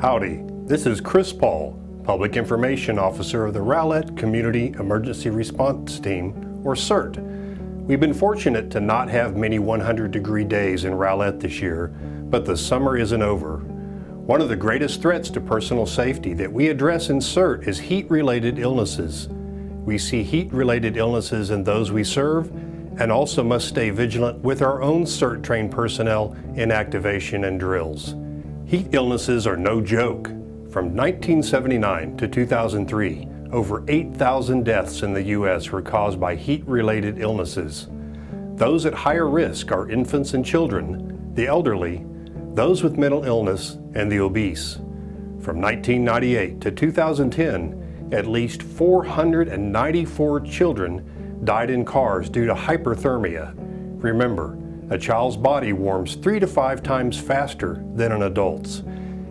Howdy, this is Chris Paul, Public Information Officer of the Rowlett Community Emergency Response Team, or CERT. We've been fortunate to not have many 100-degree days in Rowlett this year, but the summer isn't over. One of the greatest threats to personal safety that we address in CERT is heat-related illnesses. We see heat-related illnesses in those we serve and also must stay vigilant with our own CERT-trained personnel in activation and drills. Heat illnesses are no joke. From 1979 to 2003, over 8,000 deaths in the U.S. were caused by heat-related illnesses. Those at higher risk are infants and children, the elderly, those with mental illness, and the obese. From 1998 to 2010, at least 494 children died in cars due to hyperthermia. Remember, a child's body warms 3 to 5 times faster than an adult's.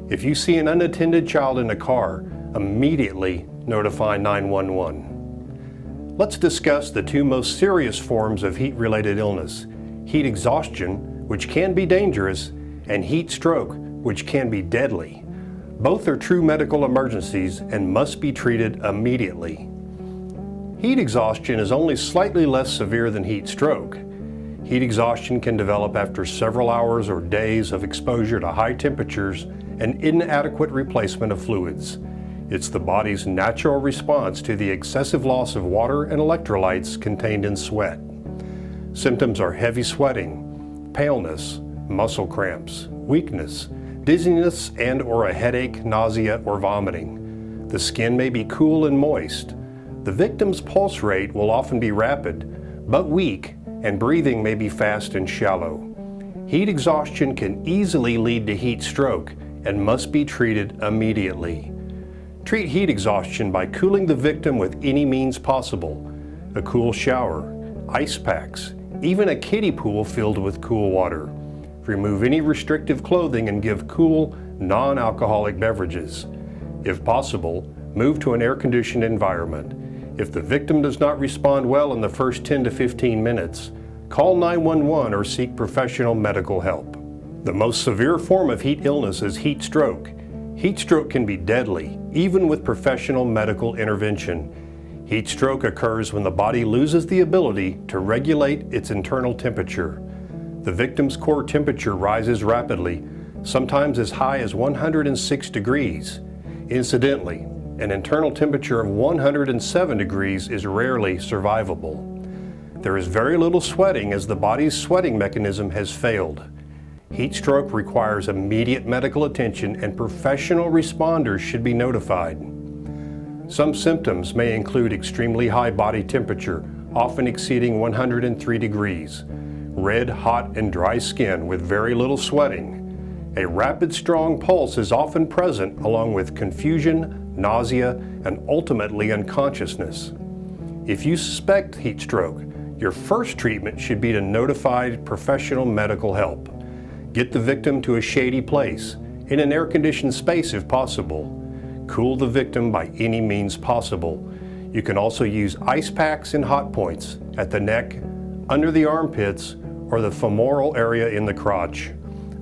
If you see an unattended child in a car, immediately notify 911. Let's discuss the two most serious forms of heat-related illness: heat exhaustion, which can be dangerous, and heat stroke, which can be deadly. Both are true medical emergencies and must be treated immediately. Heat exhaustion is only slightly less severe than heat stroke. Heat exhaustion can develop after several hours or days of exposure to high temperatures and inadequate replacement of fluids. It's the body's natural response to the excessive loss of water and electrolytes contained in sweat. Symptoms are heavy sweating, paleness, muscle cramps, weakness, dizziness and/or a headache, nausea, or vomiting. The skin may be cool and moist. The victim's pulse rate will often be rapid, but weak, and breathing may be fast and shallow. Heat exhaustion can easily lead to heat stroke and must be treated immediately. Treat heat exhaustion by cooling the victim with any means possible: a cool shower, ice packs, even a kiddie pool filled with cool water. Remove any restrictive clothing and give cool, non-alcoholic beverages. If possible, move to an air-conditioned environment. If the victim does not respond well in the first 10 to 15 minutes, call 911 or seek professional medical help. The most severe form of heat illness is heat stroke. Heat stroke can be deadly, even with professional medical intervention. Heat stroke occurs when the body loses the ability to regulate its internal temperature. The victim's core temperature rises rapidly, sometimes as high as 106 degrees. Incidentally, an internal temperature of 107 degrees is rarely survivable. There is very little sweating as the body's sweating mechanism has failed. Heat stroke requires immediate medical attention and professional responders should be notified. Some symptoms may include extremely high body temperature, often exceeding 103 degrees, red, hot, and dry skin with very little sweating. A rapid, strong pulse is often present, along with confusion, nausea, and ultimately unconsciousness. If you suspect heat stroke, your first treatment should be to notify professional medical help. Get the victim to a shady place, in an air-conditioned space if possible. Cool the victim by any means possible. You can also use ice packs and hot points at the neck, under the armpits, or the femoral area in the crotch.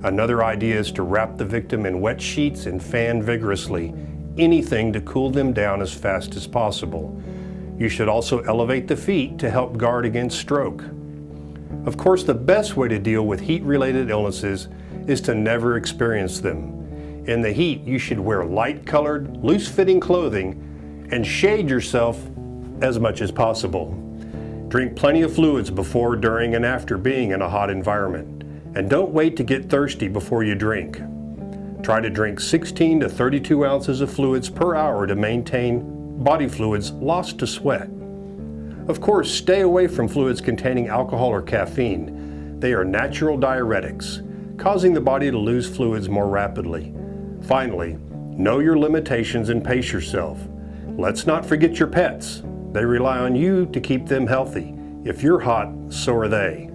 Another idea is to wrap the victim in wet sheets and fan vigorously, anything to cool them down as fast as possible. You should also elevate the feet to help guard against stroke. Of course, the best way to deal with heat-related illnesses is to never experience them. In the heat, you should wear light-colored, loose-fitting clothing and shade yourself as much as possible. Drink plenty of fluids before, during, and after being in a hot environment. And don't wait to get thirsty before you drink. Try to drink 16 to 32 ounces of fluids per hour to maintain body fluids lost to sweat. Of course, stay away from fluids containing alcohol or caffeine. They are natural diuretics, causing the body to lose fluids more rapidly. Finally, know your limitations and pace yourself. Let's not forget your pets. They rely on you to keep them healthy. If you're hot, so are they.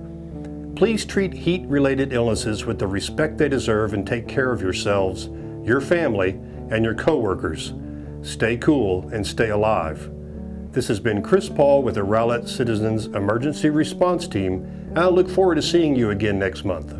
Please treat heat-related illnesses with the respect they deserve and take care of yourselves, your family, and your coworkers. Stay cool and stay alive. This has been Chris Paul with the Rowlett Citizens Emergency Response Team, and I look forward to seeing you again next month.